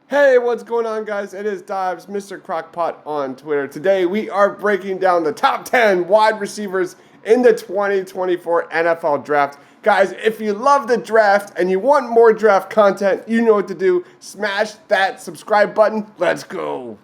Hey, what's going on, guys? It is Dives, Mr. Crockpot on Twitter. Today, we are breaking down the top 10 wide receivers in the 2024 NFL Draft. Guys, if you love the draft and you want more draft content, you know what to do. Smash that subscribe button. Let's go.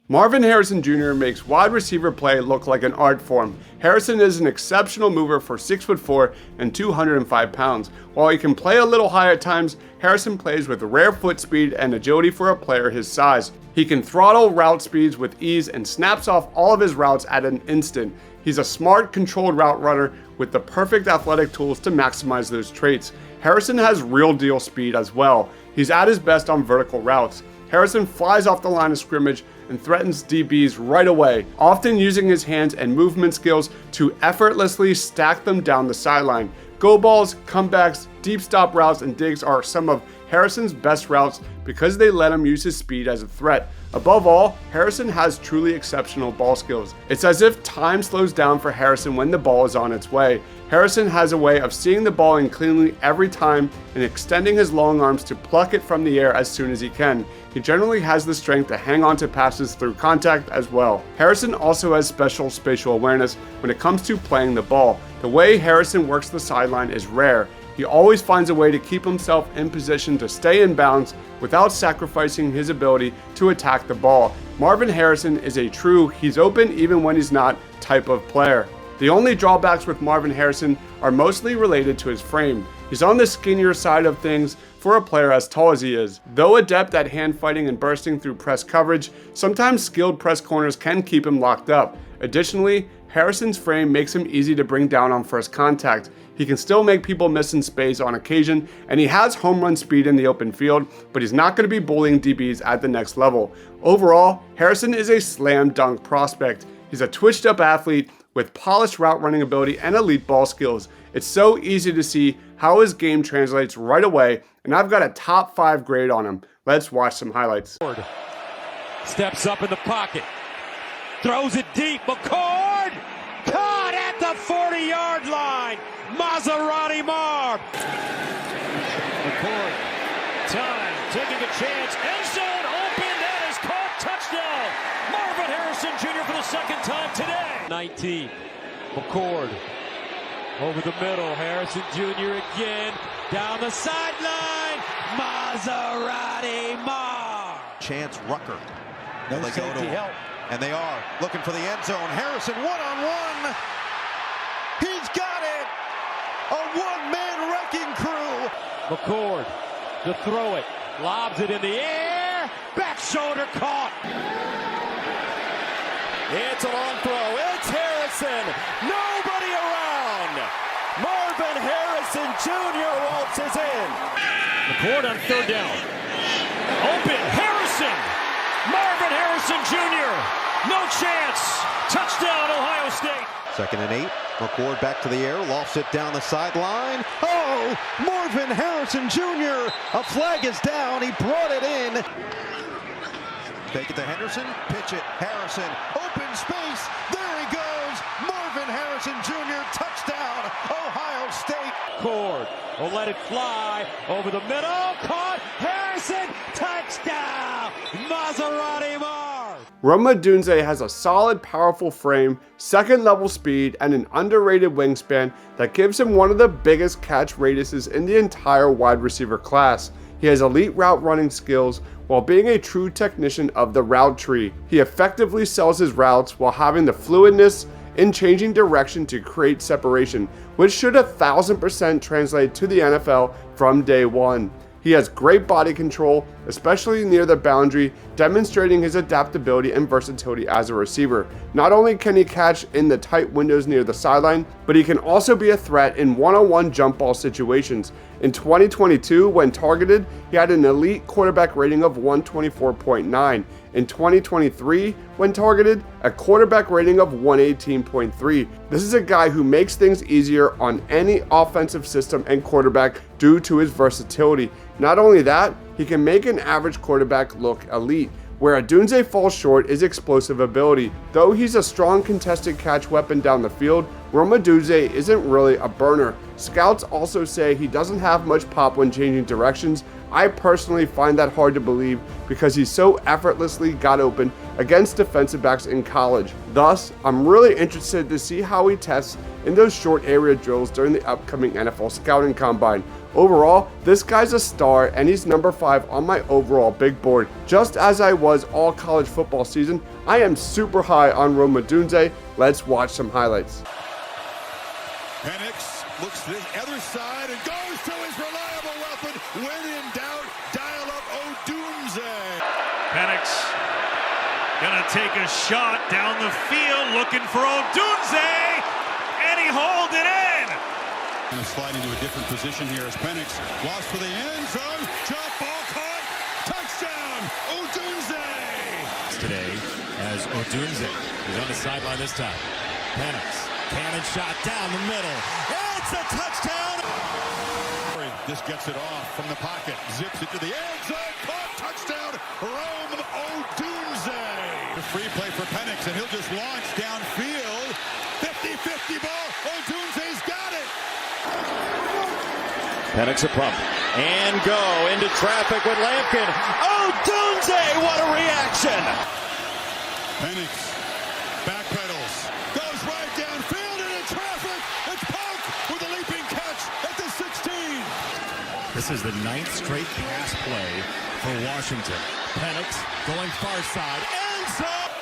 Marvin Harrison Jr. makes wide receiver play look like an art form. Harrison is an exceptional mover for 6'4" and 205 pounds. While he can play a little high at times, Harrison plays with rare foot speed and agility for a player his size. He can throttle route speeds with ease and snaps off all of his routes at an instant. He's a smart, controlled route runner with the perfect athletic tools to maximize those traits. Harrison has real deal speed as well. He's at his best on vertical routes. Harrison flies off the line of scrimmage and threatens DBs right away, often using his hands and movement skills to effortlessly stack them down the sideline. Go balls, comebacks, deep stop routes, and digs are some of Harrison's best routes because they let him use his speed as a threat. Above all, Harrison has truly exceptional ball skills. It's as if time slows down for Harrison when the ball is on its way. Harrison has a way of seeing the ball in cleanly every time and extending his long arms to pluck it from the air as soon as he can. He generally has the strength to hang on to passes through contact as well. Harrison also has special spatial awareness when it comes to playing the ball. The way Harrison works the sideline is rare. He always finds a way to keep himself in position to stay in bounds without sacrificing his ability to attack the ball. Marvin Harrison is a true he's open even when he's not type of player. The only drawbacks with Marvin Harrison are mostly related to his frame. He's on the skinnier side of things for a player as tall as he is. Though adept at hand fighting and bursting through press coverage, sometimes skilled press corners can keep him locked up. Additionally, Harrison's frame makes him easy to bring down on first contact. He can still make people miss in space on occasion, and he has home run speed in the open field, but he's not going to be bullying DBs at the next level. Overall, Harrison is a slam dunk prospect. He's a twitched up athlete with polished route running ability and elite ball skills. It's so easy to see how his game translates right away, and I've got a top 5 grade on him. Let's watch some highlights. Steps up in the pocket, throws it deep, McCord, caught at the 40-yard line, Maserati Marv. McCord, time, taking a chance, end zone, open, that is caught, touchdown, Marvin Harrison Jr. for the second time today. 19, McCord, over the middle, Harrison Jr. again, down the sideline, Maserati Marv. Chance Rucker. No safety help. And they are looking for the end zone. Harrison one-on-one. He's got it. A one-man wrecking crew. McCord to throw it. Lobs it in the air. Back shoulder caught. It's a long throw. It's Harrison. Nobody around. Marvin Harrison Jr. waltzes in. McCord on third down. Open. Harrison. Marvin Harrison Jr. No chance. Touchdown, Ohio State. 2nd and 8. McCord back to the air. Lofts it down the sideline. Oh, Marvin Harrison Jr. A flag is down. He brought it in. Take it to Henderson. Pitch it. Harrison. Open space. There he goes. Marvin Harrison Jr. Touchdown, Ohio State. Cord will let it fly over the middle. Caught. Harrison. Touchdown. Maserati Marv. Odunze has a solid, powerful frame, second-level speed, and an underrated wingspan that gives him one of the biggest catch radiuses in the entire wide receiver class. He has elite route running skills while being a true technician of the route tree. He effectively sells his routes while having the fluidness in changing direction to create separation, which should 1000% translate to the NFL from day one. He has great body control, especially near the boundary, demonstrating his adaptability and versatility as a receiver. Not only can he catch in the tight windows near the sideline, but he can also be a threat in one-on-one jump ball situations. In 2022, when targeted, he had an elite quarterback rating of 124.9. In 2023, when targeted, a quarterback rating of 118.3. This is a guy who makes things easier on any offensive system and quarterback due to his versatility. Not only that, he can make an average quarterback look elite. Where Odunze falls short is explosive ability. Though he's a strong contested catch weapon down the field, Odunze isn't really a burner. Scouts also say he doesn't have much pop when changing directions. I personally find that hard to believe because he so effortlessly got open against defensive backs in college. Thus, I'm really interested to see how he tests in those short area drills during the upcoming NFL Scouting Combine. Overall, this guy's a star and he's number 5 on my overall big board. Just as I was all college football season, I am super high on Odunze. Let's watch some highlights. Penix looks to the other side and goes to his reliable weapon. When in doubt, dial up Odunze. Penix gonna take a shot down the field, looking for Odunze, and he hauled it in. Going to slide into a different position here as Penix lost for the end zone. Jump ball caught. Touchdown, Odunze. Today as Odunze is on the sideline this time. Penix, cannon shot down the middle. It's a touchdown. This gets it off from the pocket. Zips it to the end zone. Caught. Touchdown, Rome Odunze. The free play for Penix, and he'll just launch downfield. 50-50 ball. Odunze's got it. Penix a pump and go into traffic with Lampkin. Odunze, what a reaction! Penix backpedals, goes right downfield into traffic. It's Polk with a leaping catch at the 16. This is the 9th straight pass play for Washington. Penix going far side, end zone.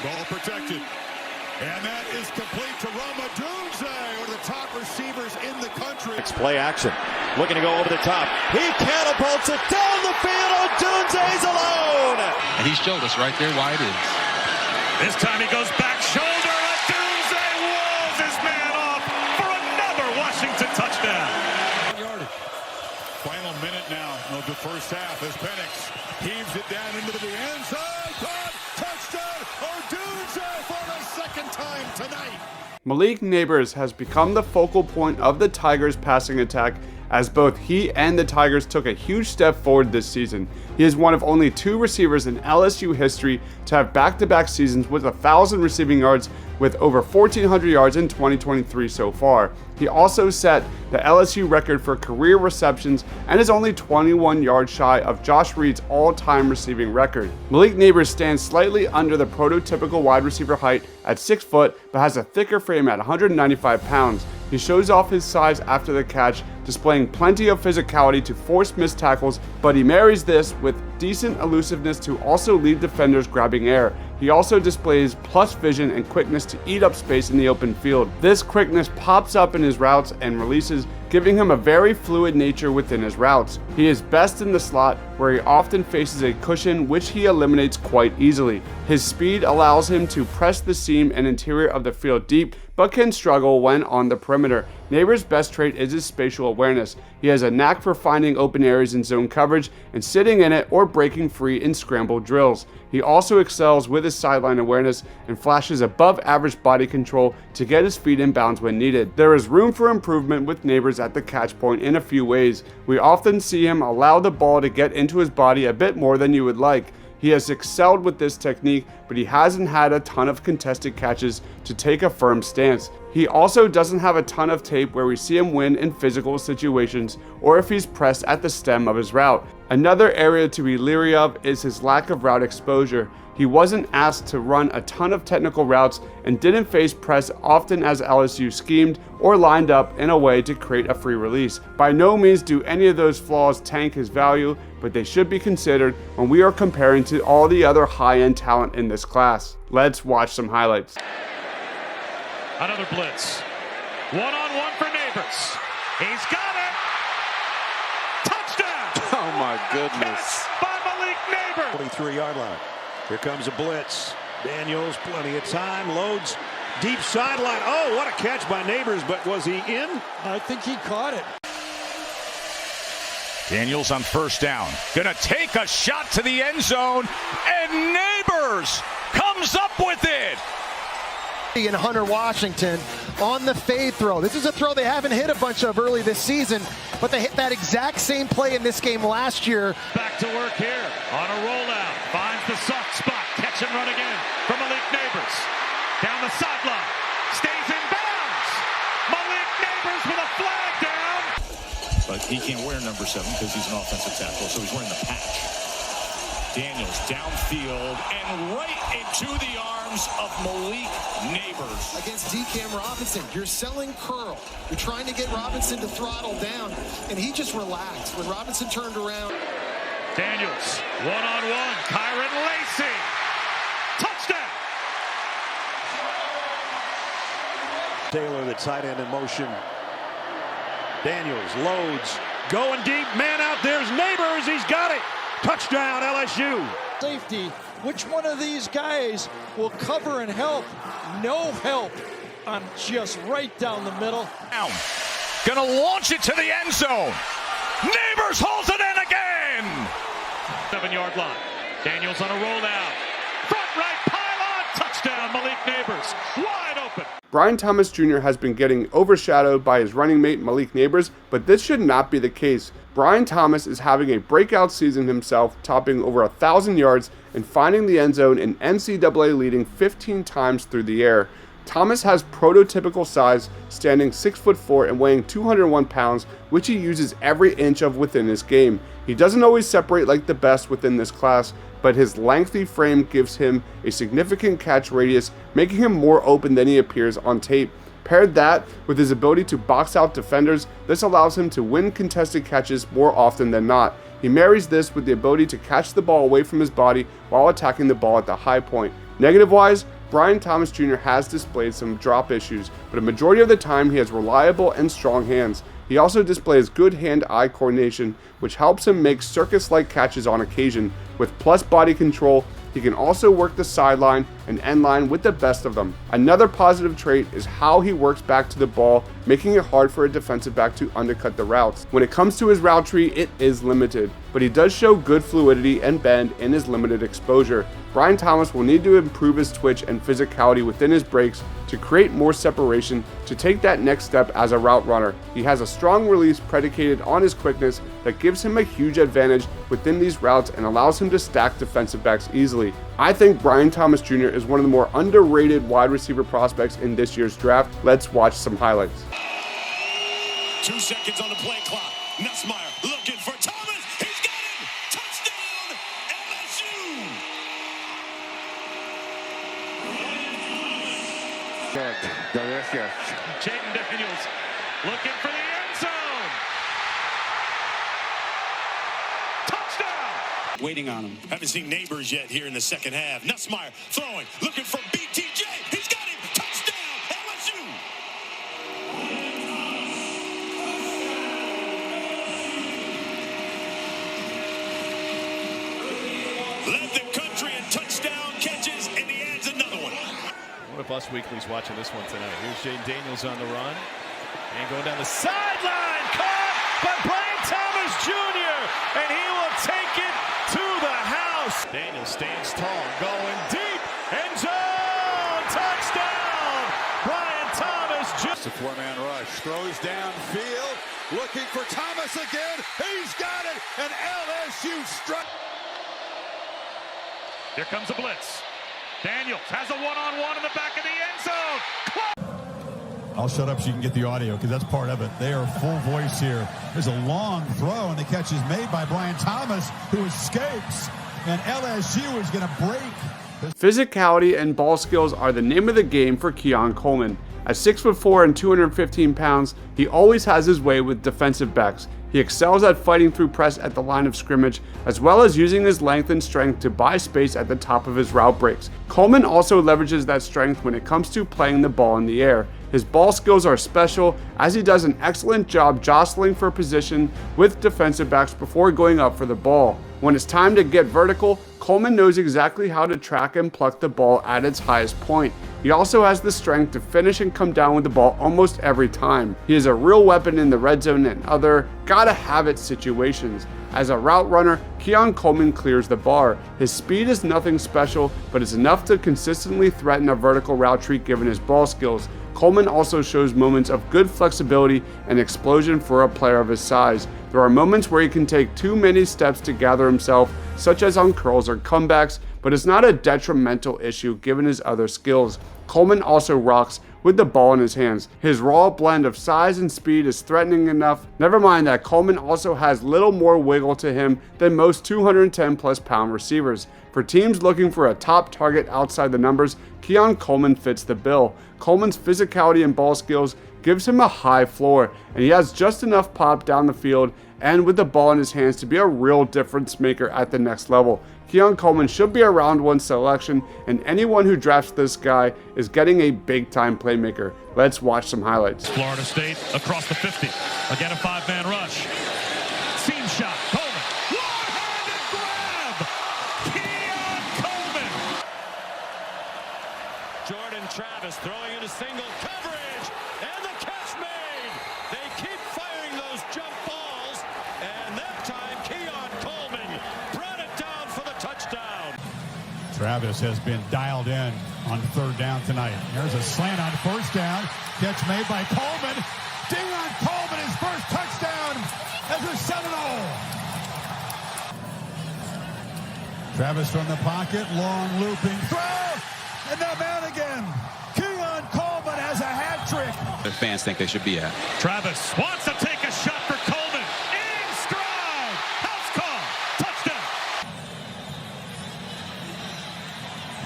Ball protected. And that is complete to Rome Odunze, one of the top receivers in the country. Play action, looking to go over the top. He catapults it down the field. Odunze's alone. And he showed us right there why it is. This time he goes back shoulder. Odunze walls his man off for another Washington touchdown. Final minute now of the first half as Penix heaves it down into the end zone. Touchdown, Odunze for the second time tonight. Malik Neighbors has become the focal point of the Tigers' passing attack as both he and the Tigers took a huge step forward this season. He is one of only 2 receivers in LSU history to have back-to-back seasons with 1,000 receiving yards with over 1,400 yards in 2023 so far. He also set the LSU record for career receptions and is only 21 yards shy of Josh Reed's all-time receiving record. Malik Neighbors stands slightly under the prototypical wide receiver height at 6 foot, but has a thicker frame at 195 pounds. He shows off his size after the catch, displaying plenty of physicality to force missed tackles, but he marries this with decent elusiveness to also lead defenders grabbing air. He also displays plus vision and quickness to eat up space in the open field. This quickness pops up in his routes and releases, giving him a very fluid nature within his routes. He is best in the slot, where he often faces a cushion which he eliminates quite easily. His speed allows him to press the seam and interior of the field deep, but can struggle when on the perimeter. Neighbors' best trait is his spatial awareness. He has a knack for finding open areas in zone coverage and sitting in it or breaking free in scramble drills. He also excels with his sideline awareness and flashes above average body control to get his feet in bounds when needed. There is room for improvement with Neighbors at the catch point in a few ways. We often see him allow the ball to get into his body a bit more than you would like. He has excelled with this technique, but he hasn't had a ton of contested catches to take a firm stance. He also doesn't have a ton of tape where we see him win in physical situations or if he's pressed at the stem of his route. Another area to be leery of is his lack of route exposure. He wasn't asked to run a ton of technical routes and didn't face press often as LSU schemed or lined up in a way to create a free release. By no means do any of those flaws tank his value, but they should be considered when we are comparing to all the other high-end talent in this class. Let's watch some highlights. Another blitz. One-on-one for Neighbors. He's got it. Touchdown. Oh my goodness. Catch by Malik Neighbors. 23-yard line. Here comes a blitz. Daniels, plenty of time, loads Deep sideline. Oh, what a catch by Neighbors, but was he in? I think he caught it. Daniels on first down. Gonna take a shot to the end zone, and Neighbors comes up with it. And Hunter Washington on the fade throw. This is a throw they haven't hit a bunch of early this season, but they hit that exact same play in this game last year. Back to work here on a rollout. Finds the soft spot. Catch and run again from Malik Neighbors. Down the sideline. Stays in bounds. Malik Neighbors with a flag down. But he can't wear number 7 because he's an offensive tackle, so he's wearing the patch. Daniels downfield and right into the arms of Malik Neighbors. Against D-Cam Robinson, you're selling curl. You're trying to get Robinson to throttle down, and he just relaxed when Robinson turned around. Daniels, one-on-one. Kyron Lacy. Touchdown. Taylor, the tight end in motion. Daniels loads. Going deep. Man out. There's Neighbors. He's got it. Touchdown, LSU. Safety. Which one of these guys will cover and help? No help. I'm just right down the middle. Down. Gonna launch it to the end zone. Neighbors holds it in again. 7-yard line. Daniels on a rollout. Front right pylon. Touchdown, Malik Neighbors. Wide open. Brian Thomas Jr. has been getting overshadowed by his running mate Malik Neighbors, but this should not be the case. Brian Thomas is having a breakout season himself, topping over 1,000 yards and finding the end zone in NCAA leading 15 times through the air. Thomas has prototypical size, standing 6'4" and weighing 201 pounds, which he uses every inch of within his game. He doesn't always separate like the best within this class, but his lengthy frame gives him a significant catch radius, making him more open than he appears on tape. Paired that with his ability to box out defenders, this allows him to win contested catches more often than not. He marries this with the ability to catch the ball away from his body while attacking the ball at the high point. Negative-wise, Brian Thomas Jr. has displayed some drop issues, but a majority of the time he has reliable and strong hands. He also displays good hand-eye coordination, which helps him make circus-like catches on occasion. With plus body control, he can also work the sideline and end line with the best of them. Another positive trait is how he works back to the ball, making it hard for a defensive back to undercut the routes. When it comes to his route tree, it is limited, but he does show good fluidity and bend in his limited exposure. Brian Thomas will need to improve his twitch and physicality within his breaks to create more separation to take that next step as a route runner. He has a strong release predicated on his quickness that gives him a huge advantage within these routes and allows him to stack defensive backs easily. I think Brian Thomas Jr. is one of the more underrated wide receiver prospects in this year's draft. Let's watch some highlights. 2 seconds on the play clock. Nussmeier looking for Thomas. He's got him. Touchdown, LSU. Good. Delicious. Jaylen Daniels looking for the end zone. Touchdown. Waiting on him. Haven't seen Neighbors yet here in the second half. Nussmeier throwing, looking for BTJ. He's got him. Touchdown, LSU. Led the country in touchdown catches, and he adds another one. One of us weeklies watching this one tonight. Here's Jayden Daniels on the run. And going down the sideline. Caught by Brian Thomas Jr. And he will take it to the house. Daniels stands tall, going deep. End zone. Touchdown. Brian Thomas Jr. It's a 4-man rush. Throws downfield. Looking for Thomas again. He's got it. And LSU struck. Here comes a blitz. Daniels has a one-on-one in the back of the end zone. I'll shut up so you can get the audio because that's part of it. They are full voice here. There's a long throw, and the catch is made by Brian Thomas, who escapes. And LSU is going to break. Physicality and ball skills are the name of the game for Keon Coleman. At 6'4" and 215 pounds, he always has his way with defensive backs. He excels at fighting through press at the line of scrimmage, as well as using his length and strength to buy space at the top of his route breaks. Coleman also leverages that strength when it comes to playing the ball in the air. His ball skills are special, as he does an excellent job jostling for position with defensive backs before going up for the ball. When it's time to get vertical, Coleman knows exactly how to track and pluck the ball at its highest point. He also has the strength to finish and come down with the ball almost every time. He is a real weapon in the red zone and other gotta-have-it situations. As a route runner, Keon Coleman clears the bar. His speed is nothing special, but is enough to consistently threaten a vertical route tree given his ball skills. Coleman also shows moments of good flexibility and explosion for a player of his size. There are moments where he can take too many steps to gather himself, such as on curls or comebacks, but it's not a detrimental issue given his other skills. Coleman also rocks with the ball in his hands. His raw blend of size and speed is threatening enough. Never mind that Coleman also has little more wiggle to him than most 210+ pound receivers. For teams looking for a top target outside the numbers, Keon Coleman fits the bill. Coleman's physicality and ball skills gives him a high floor, and he has just enough pop down the field and with the ball in his hands to be a real difference maker at the next level. Keon Coleman should be a round 1 selection, and anyone who drafts this guy is getting a big-time playmaker. Let's watch some highlights. Florida State across the 50. Again, a 5-man rush. Seam shot. Coleman. One-handed grab. Keon Coleman. Jordan Travis throwing into single coverage, and the catch made. They keep firing those jump balls, and that time Keon Coleman brought it down for the touchdown. Travis has been dialed in on 3rd down tonight. There's a slant on 1st down. Catch made by Coleman. Ding on Coleman, his first touchdown as a Seminole. Travis from the pocket, long looping throw, and the man again. Keon Coleman has a hat trick. The fans think they should be at. Travis wants to take a shot for Coleman. In stride. House call. Touchdown.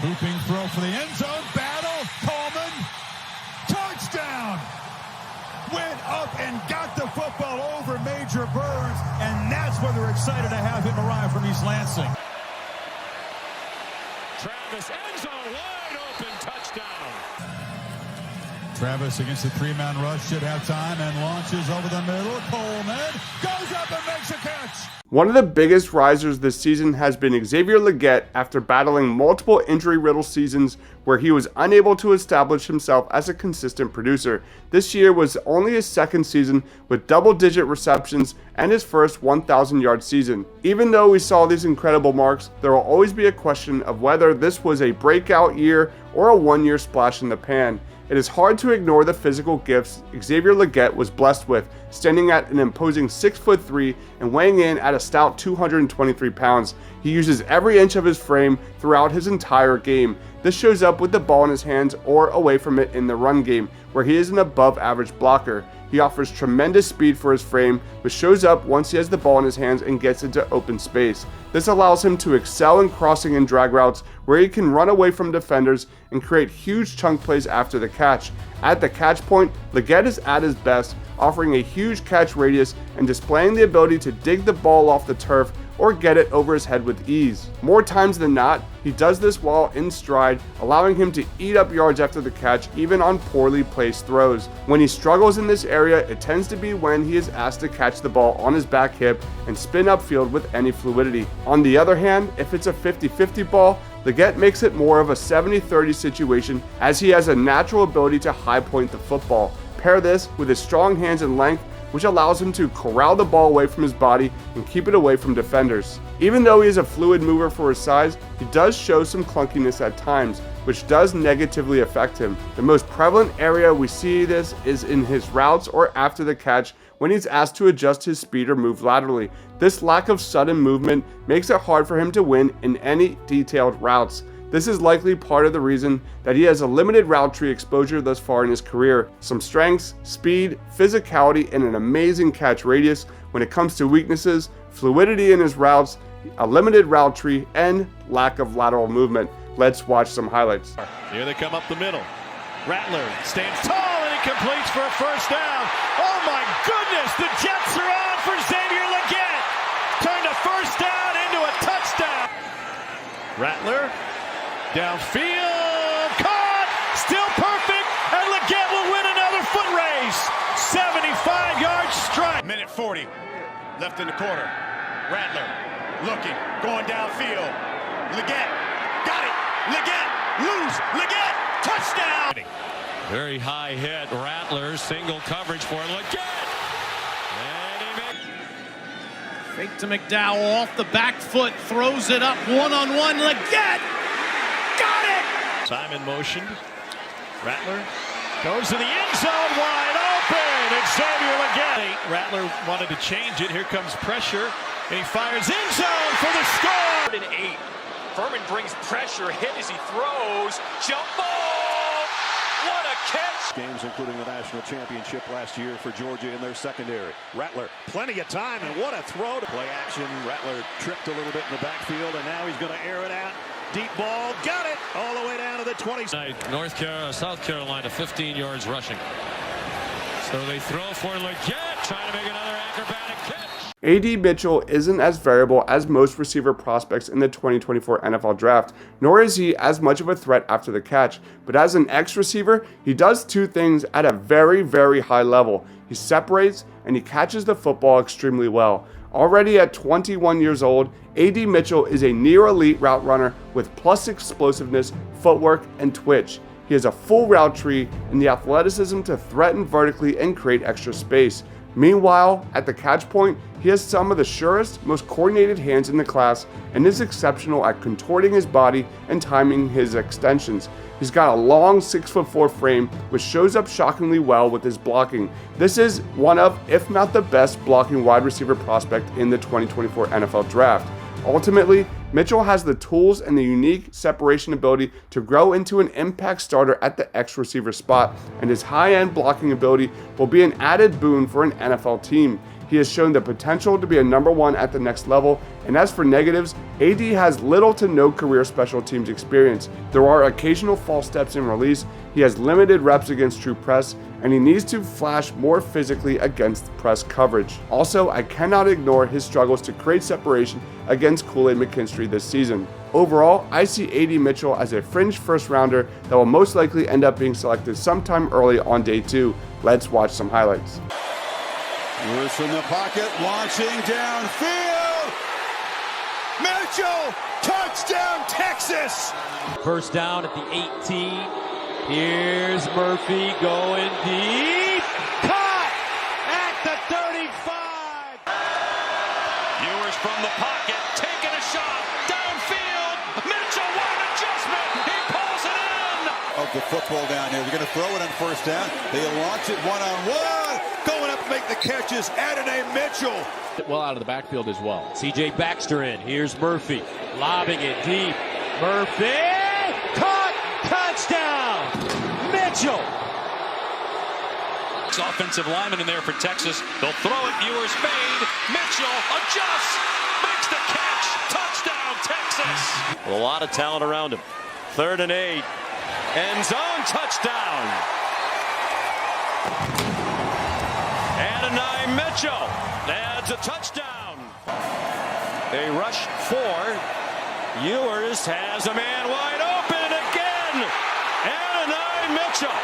Looping throw for the end zone. Battle. Coleman. Touchdown. Went up and got the football over Major Burns, and that's where they're excited to have him arrive from East Lansing. Travis, end zone, wide open, touchdown. Travis against the 3-man rush should have time and launches over the middle. Coleman goes up and makes a catch. One of the biggest risers this season has been Xavier Legette after battling multiple injury-riddled seasons where he was unable to establish himself as a consistent producer. This year was only his 2nd season with double-digit receptions and his first 1,000-yard season. Even though we saw these incredible marks, there will always be a question of whether this was a breakout year or a one-year splash in the pan. It is hard to ignore the physical gifts Xavier Legette was blessed with, standing at an imposing 6'3" and weighing in at a stout 223 pounds. He uses every inch of his frame throughout his entire game. This shows up with the ball in his hands or away from it in the run game, where he is an above-average blocker. He offers tremendous speed for his frame, which shows up once he has the ball in his hands and gets into open space. This allows him to excel in crossing and drag routes, where he can run away from defenders and create huge chunk plays after the catch. At the catch point, Legette is at his best, offering a huge catch radius and displaying the ability to dig the ball off the turf or get it over his head with ease. More times than not, he does this while in stride, allowing him to eat up yards after the catch even on poorly placed throws. When he struggles in this area, it tends to be when he is asked to catch the ball on his back hip and spin upfield with any fluidity. On the other hand, if it's a 50-50 ball, Legette makes it more of a 70-30 situation as he has a natural ability to high point the football. Pair this with his strong hands and length, which allows him to corral the ball away from his body and keep it away from defenders. Even though he is a fluid mover for his size, he does show some clunkiness at times, which does negatively affect him. The most prevalent area we see this is in his routes or after the catch when he's asked to adjust his speed or move laterally. This lack of sudden movement makes it hard for him to win in any detailed routes. This is likely part of the reason that he has a limited route tree exposure thus far in his career. Some strengths, speed, physicality, and an amazing catch radius. When it comes to weaknesses, fluidity in his routes, a limited route tree, and lack of lateral movement. Let's watch some highlights. Here they come up the middle. Rattler stands tall and he completes for a first down. Oh my goodness, the Jets are on for Xavier Legette. Turned a first down into a touchdown. Rattler downfield, caught, still perfect, and Legette will win another foot race. 75-yard strike. Minute 40 left in the quarter. Rattler looking, going downfield. Legette got it. Legette loose. Legette Touchdown! Very high hit. Rattler, single coverage for Legette. Fake to McDowell off the back foot, throws it up one-on-one. Legette! Got it! Simon motioned. Rattler goes to the end zone, wide open. It's Xavier Legette. Rattler wanted to change it. Here comes pressure, and he fires end zone for the score. 3rd and 8. Furman brings pressure, hit as he throws. Jump ball! What a catch! Games including the national championship last year for Georgia in their secondary. Rattler, plenty of time, and what a throw to Play action. Rattler tripped a little bit in the backfield, and now he's going to air it out. deep ball. Got it all the way down to the 20. South Carolina, 15 yards rushing. So they throw for Legette, trying to make another acrobatic catch. A.D. Mitchell isn't as variable as most receiver prospects in the 2024 NFL Draft, nor is he as much of a threat after the catch, but as an X-receiver, he does two things at a very, very high level. He separates and he catches the football extremely well. Already at 21 years old, A.D. Mitchell is a near-elite route runner with plus explosiveness, footwork, and twitch. He has a full route tree and the athleticism to threaten vertically and create extra space. Meanwhile, at the catch point, he has some of the surest, most coordinated hands in the class and is exceptional at contorting his body and timing his extensions. He's got a long 6'4" frame, which shows up shockingly well with his blocking. This is one of, if not the best, blocking wide receiver prospect in the 2024 NFL Draft. Ultimately, Mitchell has the tools and the unique separation ability to grow into an impact starter at the X receiver spot, and his high-end blocking ability will be an added boon for an NFL team. He has shown the potential to be a number one at the next level, and as for negatives, AD has little to no career special teams experience. There are occasional false steps in release, he has limited reps against true press, and he needs to flash more physically against press coverage. Also, I cannot ignore his struggles to create separation against Kool-Aid McKinstry this season. Overall, I see A.D. Mitchell as a fringe first rounder that will most likely end up being selected sometime early on day 2. Let's watch some highlights. Lewis in the pocket, launching downfield. Mitchell, touchdown Texas! First down at the 18. Here's Murphy going deep. Caught at the 35. Ewers from the pocket, taking a shot downfield. Mitchell, what an adjustment. He pulls it in. Of the football down here. They're going to throw it on first down. They launch it one-on-one. Going up to make the catches, Adonai Mitchell. Well out of the backfield as well. C.J. Baxter in. Here's Murphy, lobbing it deep. Murphy, caught, touchdown, Mitchell. Offensive lineman in there for Texas. They'll throw it, Ewers fade. Mitchell adjusts, makes the catch, touchdown, Texas. A lot of talent around him. 3rd and 8. End zone touchdown. Adonai Mitchell adds a touchdown. They rush 4. Ewers has a man wide open again. Adonai Mitchell.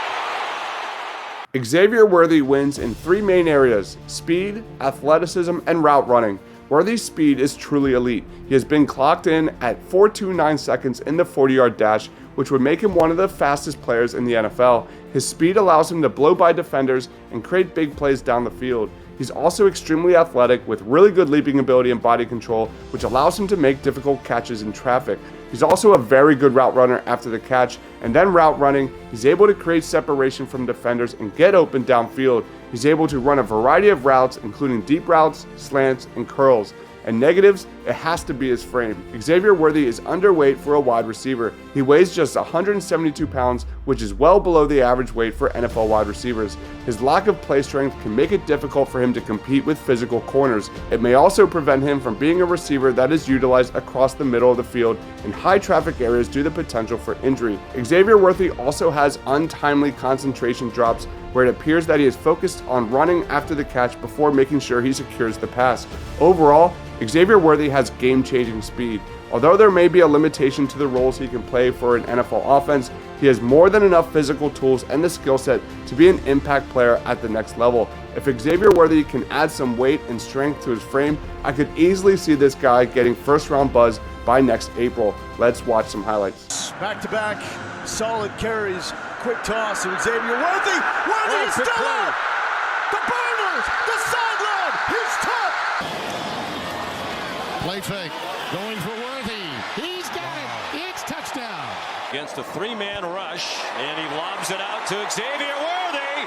Xavier Worthy wins in 3 main areas: speed, athleticism, and route running. Worthy's speed is truly elite. He has been clocked in at 4.29 seconds in the 40-yard dash, which would make him one of the fastest players in the NFL. His speed allows him to blow by defenders and create big plays down the field. He's also extremely athletic with really good leaping ability and body control, which allows him to make difficult catches in traffic. He's also a very good route runner after the catch, and then route running, he's able to create separation from defenders and get open downfield. He's able to run a variety of routes, including deep routes, slants, and curls. And negatives, it has to be his frame. Xavier Worthy is underweight for a wide receiver. He weighs just 172 pounds, which is well below the average weight for NFL wide receivers. His lack of play strength can make it difficult for him to compete with physical corners. It may also prevent him from being a receiver that is utilized across the middle of the field in high traffic areas due to the potential for injury. Xavier Worthy also has untimely concentration drops where it appears that he is focused on running after the catch before making sure he secures the pass. Overall, Xavier Worthy has game-changing speed. Although there may be a limitation to the roles he can play for an NFL offense, he has more than enough physical tools and the skill set to be an impact player at the next level. If Xavier Worthy can add some weight and strength to his frame, I could easily see this guy getting first-round buzz by next April. Let's watch some highlights. Back-to-back solid carries. Quick toss to Xavier Worthy. Worthy is still up. The Burners, the sideline. He's tough. Play fake. Going for Worthy. He's got it. It's touchdown. Against a three-man rush, and he lobs it out to Xavier Worthy.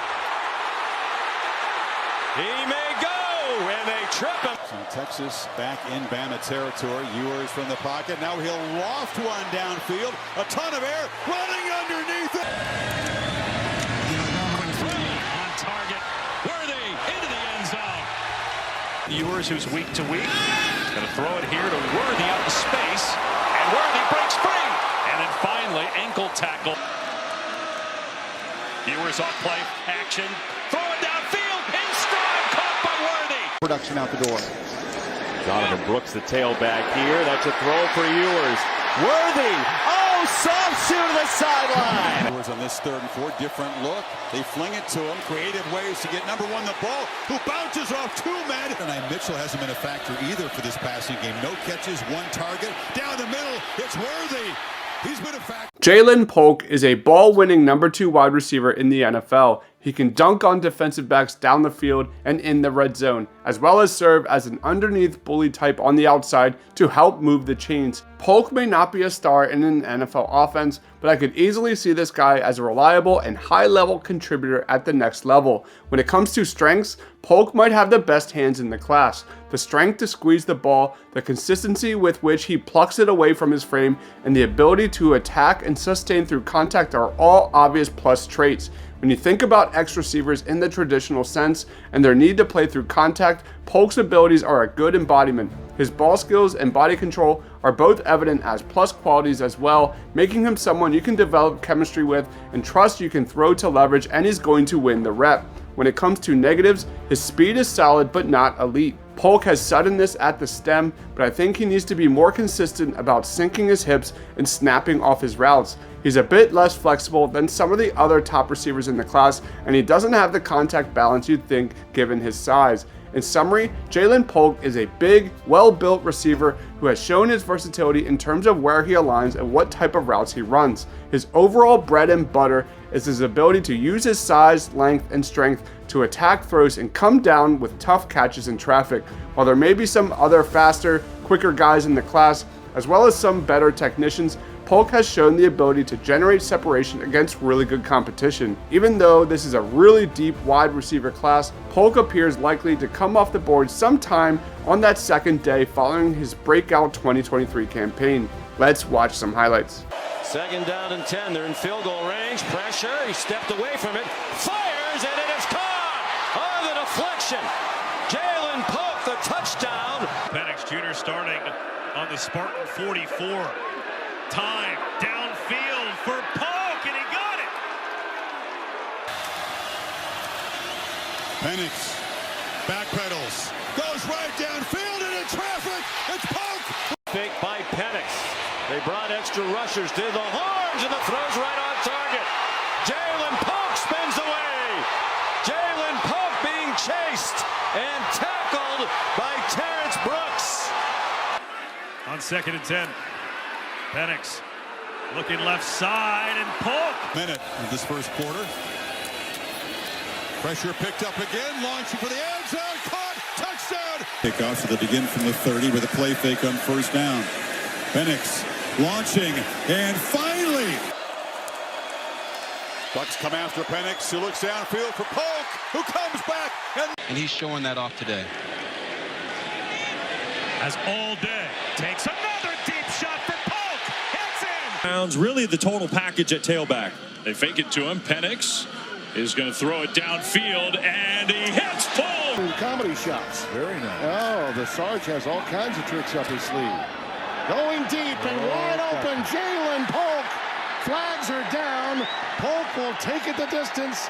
He may go, and they trip him. So Texas back in Bama territory. Ewers from the pocket. Now he'll loft one downfield. A ton of air running underneath it. On target. Worthy into the end zone. Ewers, who's week to week, going to throw it here to Worthy out of space, and Worthy breaks free. And then finally, ankle tackle. Ewers off play, action, throw it downfield, in stride, caught by Worthy. Production out the door. Donovan Brooks, the tailback here. That's a throw for Ewers. Worthy, oh, soft shoe to the sideline. Ewers on this 3rd and 4, different look. They fling it to him, creative ways to get number 1 the ball, who bounces off 2 men. Adonai Mitchell hasn't been a factor either for this passing game. No catches, 1 target. Down the middle, it's Worthy. He's been a factor. Jaylen Polk is a ball-winning number 2 wide receiver in the NFL. He can dunk on defensive backs down the field and in the red zone, as well as serve as an underneath bully type on the outside to help move the chains. Polk may not be a star in an NFL offense, but I could easily see this guy as a reliable and high-level contributor at the next level. When it comes to strengths, Polk might have the best hands in the class. The strength to squeeze the ball, the consistency with which he plucks it away from his frame, and the ability to attack and sustain through contact are all obvious plus traits. When you think about X receivers in the traditional sense and their need to play through contact, Polk's abilities are a good embodiment. His ball skills and body control are both evident as plus qualities as well, making him someone you can develop chemistry with and trust you can throw to leverage, and he's going to win the rep. When it comes to negatives, his speed is solid but not elite. Polk has suddenness at the stem, but I think he needs to be more consistent about sinking his hips and snapping off his routes. He's a bit less flexible than some of the other top receivers in the class, and he doesn't have the contact balance you'd think given his size. In summary, Jaylen Polk is a big, well-built receiver who has shown his versatility in terms of where he aligns and what type of routes he runs. His overall bread and butter is his ability to use his size, length, and strength to attack throws and come down with tough catches in traffic. While there may be some other faster, quicker guys in the class, as well as some better technicians, Polk has shown the ability to generate separation against really good competition. Even though this is a really deep wide receiver class, Polk appears likely to come off the board sometime on that second day following his breakout 2023 campaign. Let's watch some highlights. 2nd down and 10. They're in field goal range. Pressure. He stepped away from it. Fires, and it is caught on the deflection. Jaylen Polk, the touchdown. Penix Jr. starting on the Spartan 44. Time downfield for Polk, and he got it. Penix backpedals, goes right downfield and in traffic. It's Polk. Fake by Penix. They brought extra rushers to the horns, and the throw's right on target. Jaylen Polk spins away. Jaylen Polk being chased and tackled by Terrence Brooks. On 2nd and 10. Penix looking left side, and Polk. Minute of this first quarter. Pressure picked up again, launching for the end zone, caught, touchdown. Kickoff, so they begin from the 30 with a play fake on 1st down. Penix launching, and finally. Bucks come after Penix, who looks downfield for Polk, who comes back. And he's showing that off today. As all day takes another deep shot for Polk. Really the total package at tailback. They fake it to him. Penix is going to throw it downfield, and he hits Polk. Comedy shots. Very nice. Oh, the Sarge has all kinds of tricks up his sleeve. Going deep and wide open. Jaylen Polk. Flags are down. Polk will take it the distance.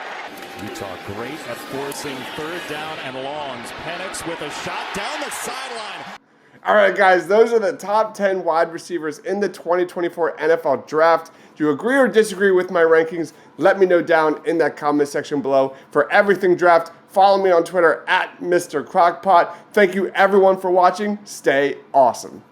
Utah great at forcing 3rd down and longs. Penix with a shot down the sideline. All right, guys, those are the top 10 wide receivers in the 2024 NFL Draft. Do you agree or disagree with my rankings? Let me know down in that comment section below. For everything draft, follow me on Twitter at Mr. Crockpot. Thank you, everyone, for watching. Stay awesome.